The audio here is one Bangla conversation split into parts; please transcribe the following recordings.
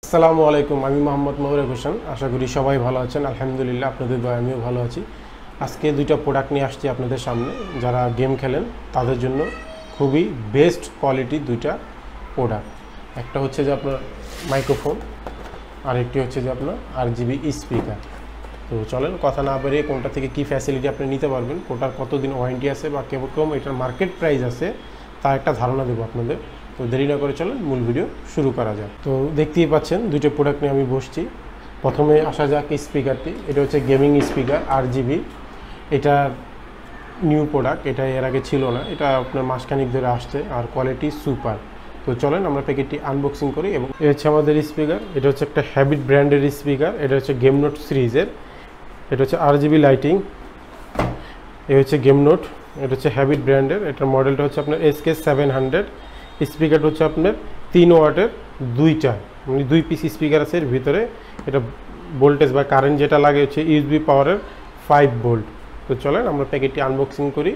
আসসালামু আলাইকুম, আমি মোহাম্মদ মহরুব হোসেন। আশা করি সবাই ভালো আছেন। আলহামদুলিল্লাহ, আপনাদের দয়ায় আমিও ভালো আছি। আজকে দুইটা প্রোডাক্ট নিয়ে আসছি আপনাদের সামনে। যারা গেম খেলেন তাদের জন্য খুবই বেস্ট কোয়ালিটির দুইটা প্রোডাক্ট। একটা হচ্ছে যে আপনার মাইক্রোফোন, আরেকটি হচ্ছে যে আপনার RGB স্পিকার। তো চলেন কথা না বেরিয়ে কোনটা থেকে কী ফ্যাসিলিটি আপনি নিতে পারবেন, কোনটার কতদিন ওয়ারেন্টি আছে বা কেমন এটার মার্কেট প্রাইস আছে তার একটা ধারণা দেবো আপনাদের। তো দেরি না করে চলেন মূল ভিডিও শুরু করা যাক। তো দেখতেই পাচ্ছেন দুটো প্রোডাক্ট নিয়ে আমি বসছি। প্রথমে আসা যাক স্পিকারটি। এটা হচ্ছে গেমিং স্পিকার RGB। এটা নিউ প্রোডাক্ট, এটা এর আগে ছিল না। এটা আপনার মাসখানিক ধরে আসছে আর কোয়ালিটি সুপার। তো চলেন আমরা প্যাকেটটি আনবক্সিং করি। এবং এটা হচ্ছে আমাদের স্পিকার। এটা হচ্ছে একটা হ্যাবিট ব্র্যান্ডের স্পিকার। এটা হচ্ছে গেমনোট সিরিজের। এটা হচ্ছে RGB লাইটিং। এ হচ্ছে গেমনোট। এটা হচ্ছে হ্যাবিট ব্র্যান্ডের। এটার মডেলটা হচ্ছে আপনার SK700। স্পিকারটা হচ্ছে আপনার 3 ওয়াটের দুইটা, মানে 2 পিস স্পিকার আছে এর ভিতরে। এটা ভোল্টেজ বা কারেন্ট যেটা লাগে হচ্ছে USB পাওয়ারের 5 ভোল্ট। তো চলেন আমরা প্যাকেটটি আনবক্সিং করি।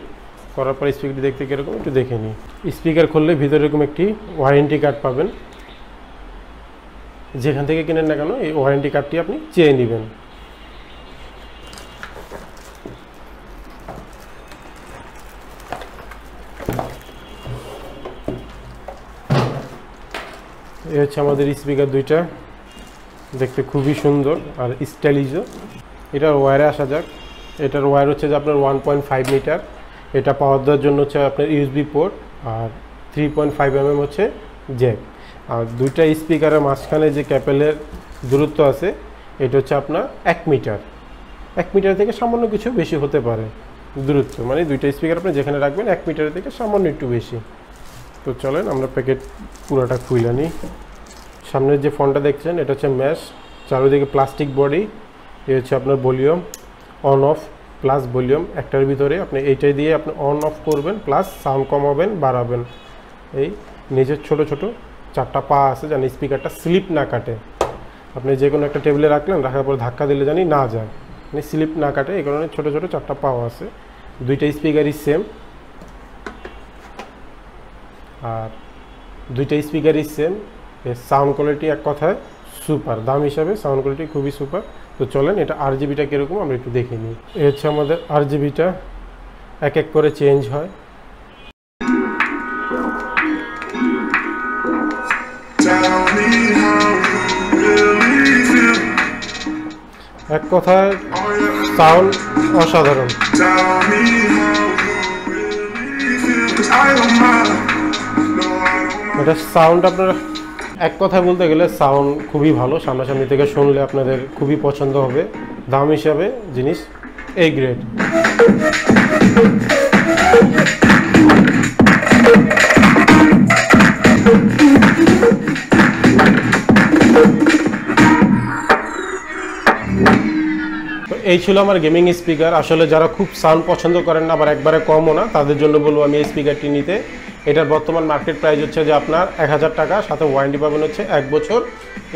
করার পর স্পিকারটি দেখতে কীরকম একটু দেখে নিই। স্পিকার খুললে ভিতরে এরকম একটি ওয়ারেন্টি কার্ড পাবেন। যেখান থেকে কিনেন না কেন এই ওয়ারেন্টি কার্ডটি আপনি চেয়ে নেবেন। এই হচ্ছে আমাদের স্পিকার দুইটা, দেখতে খুবই সুন্দর আর স্টাইলিশও। এটার ওয়্যারে আসা যাক। এটার ওয়্যার হচ্ছে যে আপনার 1.5 মিটার। এটা পাওয়ার দেওয়ার জন্য হচ্ছে আপনার USB পোর্ট আর 3.5 mm হচ্ছে জ্যাক। আর দুইটা স্পিকারের মাঝখানে যে ক্যাপেলের দূরত্ব আছে এটা হচ্ছে আপনার 1 মিটার। 1 মিটার থেকে সামান্য কিছু বেশি হতে পারে দূরত্ব, মানে দুইটা স্পিকার আপনি যেখানে রাখবেন 1 মিটারের থেকে সামান্য একটু বেশি। তো চলেন আমরা প্যাকেট পুরোটা খুলে নিই। সামনের যে ফোনটা দেখছেন এটা হচ্ছে ম্যাশ, চারিদিকে প্লাস্টিক বডি। এই হচ্ছে আপনার volume, on of plus volume একটার ভিতরে। আপনি এইটাই দিয়ে আপনি অন অফ করবেন, প্লাস সাউন্ড কমাবেন বাড়াবেন। এই নিচের ছোট ছোট 4টা পা আছে যেন স্পিকারটা স্লিপ না কাটে। আপনি যে কোনো একটা টেবিলে রাখলেন, রাখার পর ধাক্কা দিলে জানি না যায়, মানে স্লিপ না কাটে। এই কারণে ছোটো ছোটো 4টা পা আছে। দুইটা স্পিকারই সেম, আর দুইটা স্পিকারই সেম। এর সাউন্ড কোয়ালিটি এক কথায় সুপার। দাম হিসাবে সাউন্ড কোয়ালিটি খুবই সুপার। তো চলেন এটা RGBটা কীরকম আমরা একটু দেখে নিই। এ হচ্ছে আমাদের RGBটা, এক এক করে চেঞ্জ হয়। এক কথায় সাউন্ড অসাধারণ। এটা সাউন্ড আপনার এক কথায় বলতে গেলে সাউন্ড খুবই ভালো। সামনাসামনি থেকে শুনলে আপনাদের খুবই পছন্দ হবে। দাম হিসাবে জিনিস A গ্রেড। তো এই ছিল আমার গেমিং স্পিকার। আসলে যারা খুব সাউন্ড পছন্দ করেন না, আবার একবারে কমও না, তাদের জন্য বলবো আমি এই স্পিকারটি নিতে। এটার বর্তমান মার্কেট প্রাইস হচ্ছে যে আপনার 1000 টাকা, সাথে ওয়ারেন্টি পাবেন হচ্ছে 1 বছর।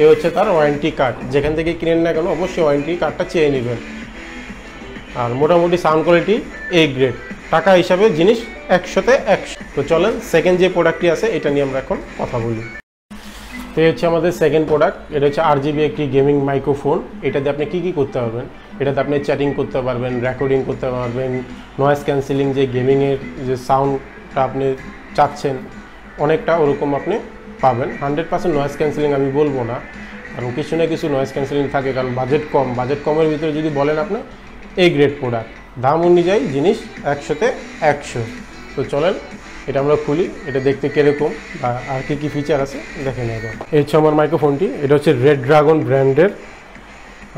এ হচ্ছে তার ওয়ারেন্টি কার্ড। যেখান থেকে কিনেন না কেন অবশ্যই ওয়ারেন্টি কার্ডটা চেয়ে নেবেন। আর মোটামুটি সাউন্ড কোয়ালিটি A গ্রেড। টাকা হিসাবে জিনিস 100তে 100। তো চলেন সেকেন্ড যে প্রোডাক্টটি আছে এটা নিয়ে আমরা এখন কথা বলি। তো এই হচ্ছে আমাদের সেকেন্ড প্রোডাক্ট। এটা হচ্ছে RGB একটি গেমিং মাইক্রোফোন। এটাতে আপনি কী করতে পারবেন, এটাতে আপনি চ্যাটিং করতে পারবেন, রেকর্ডিং করতে পারবেন, নয়েজ ক্যান্সেলিং যে গেমিংয়ের যে সাউন্ডটা আপনি চাচ্ছেন অনেকটা ওরকম আপনি পাবেন। 100% নয়েজ ক্যান্সেলিং আমি বলবো না, কারণ কিছু না কিছু নয়েজ ক্যান্সেলিং থাকে, কারণ বাজেট কম। বাজেট কমের ভিতরে যদি বলেন আপনি A গ্রেড প্রোডাক্ট, দাম অনুযায়ী জিনিস 100তে 100। তো চলেন এটা আমরা খুলি, এটা দেখতে কীরকম বা আর কী ফিচার আছে দেখে নেওয়া যায়। এই হচ্ছে আমার মাইক্রোফোনটি। এটা হচ্ছে Redragon ব্র্যান্ডের,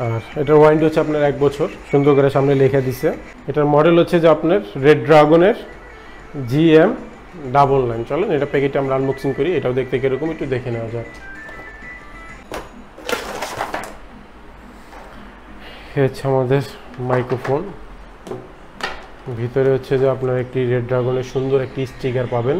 আর এটার ওয়ারেন্টি হচ্ছে আপনার 1 বছর। সুন্দর করে সামনে লেখা দিচ্ছে। এটার মডেল হচ্ছে যে আপনার Redragon-এর gm99। চলেন এটা প্যাকেটে আমরা আনবক্সিং করি, এটাও দেখতে কীরকম একটু দেখে নেওয়া যায়। এই হচ্ছে আমাদের মাইক্রোফোন। ভিতরে হচ্ছে যে আপনার একটি Redragon-এর সুন্দর একটি স্টিকার পাবেন,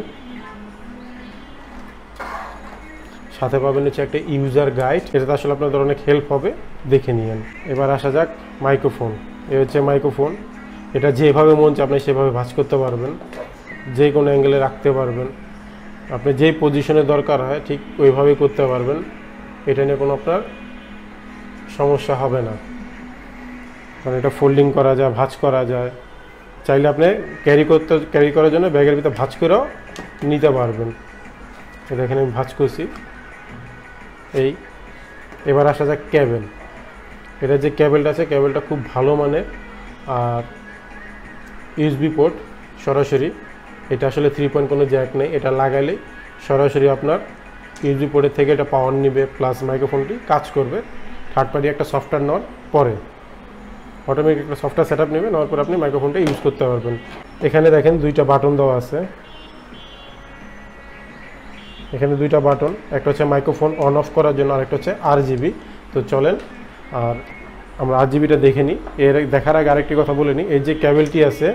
সাথে পাবেন হচ্ছে একটা ইউজার গাইড। এটাতে আসলে আপনাদের অনেক হেল্প হবে, দেখে নিন। এবার আসা যাক মাইক্রোফোন। এ হচ্ছে মাইক্রোফোন। এটা যেভাবে মন চায় আপনি সেভাবে ভাঁজ করতে পারবেন, যে কোনো অ্যাঙ্গেলে রাখতে পারবেন। আপনি যেই পজিশনে দরকার হয় ঠিক ওইভাবেই করতে পারবেন। এটা নিয়ে কোনো আপনার সমস্যা হবে না, কারণ এটা ফোল্ডিং করা যায়, ভাঁজ করা যায়। চাইলে আপনি ক্যারি করার জন্য ব্যাগের ভিতরে ভাঁজ করেও নিতে পারবেন। এটা এখানে আমি ভাঁজ করছি। এবার আসা যাক কেবল। এটা যে কেবলটা আছে, কেবলটা খুব ভালো মানের, আর ইউএসবি পোর্ট সরাসরি। এটা আসলে 3 পয়েন্ট কোনো জ্যাক নেই, এটা লাগাইলেই সরাসরি আপনার ইউএসবি পোর্টের থেকে এটা পাওয়ার নিবে, প্লাস মাইক্রোফোনটি কাজ করবে। থার্ড পার্টি একটা সফটওয়্যার নেওয়ার পরে অটোমেটিক একটা সফটওয়্যার সেট আপ নেবে, নেওয়ার পর আপনি মাইক্রোফোনটা ইউজ করতে পারবেন। এখানে দেখেন 2টা বাটন দেওয়া আছে, এখানে 2টা বাটন, একটা হচ্ছে মাইক্রোফোন অন অফ করার জন্য, আর একটা হচ্ছে RGB। তো চলেন আর আমরা RGBটা দেখে নিই। এর দেখার আগে আরেকটি কথা বলে নিই, এই যে কেবলটি আছে,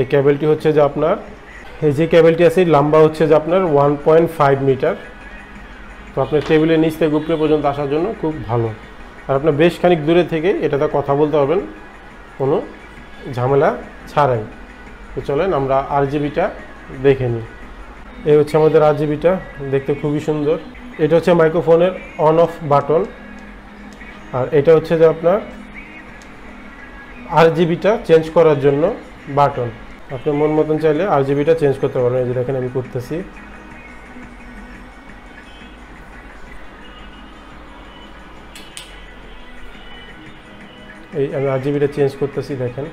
এই কেবলটি হচ্ছে যে আপনার লম্বা হচ্ছে যে আপনার 1.5 মিটার। তো আপনার টেবিলের নিচ থেকে উপরে পর্যন্ত আসার জন্য খুব ভালো, আর আপনার বেশ খানিক দূরে থেকে এটাতে কথা বলতে পারবেন কোনো ঝামেলা ছাড়াই। তো চলেন আমরা RGBটা দেখে নিই। এই হচ্ছে আমাদের RGBটা, দেখতে খুবই সুন্দর। এটা হচ্ছে মাইক্রোফোনের অন অফ বাটন, আর এটা হচ্ছে যে আপনার RGBটা চেঞ্জ করার জন্য বাটন। আপনি মন মতন চাইলে RGBটা চেঞ্জ করতে পারবেন। এই যে দেখেন আমি করতেছি, এই আমি RGBটা চেঞ্জ করতেছি। দেখেন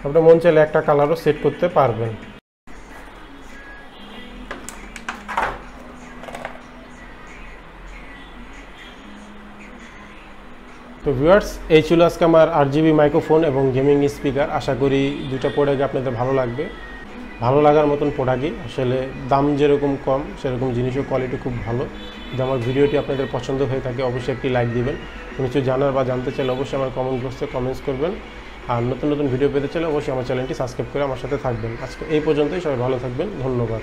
আপনি মন চাইলে একটা কালারও সেট করতে পারবেন। তো ভিউয়ার্স, এই ছিল আজকে আমার RGB মাইক্রোফোন এবং গেমিং স্পিকার। আশা করি 2টা প্রোডাক্ট আপনাদের ভালো লাগবে। ভালো লাগার মতন প্রোডাক্টই, আসলে দাম যেরকম কম সেরকম জিনিসও কোয়ালিটি খুব ভালো। যদি আমার ভিডিওটি আপনাদের পছন্দ হয়ে থাকে অবশ্যই একটি লাইক দিবেন। কোনো কিছু জানার বা জানতে চাইলে অবশ্যই আমার কমেন্ট বক্সে কমেন্টস করবেন। আর নতুন নতুন ভিডিও পেতে চাইলে অবশ্যই আমার চ্যানেলটি সাবস্ক্রাইব করে আমার সাথে থাকবেন। আজকে এই পর্যন্তই, সবাই ভালো থাকবেন, ধন্যবাদ।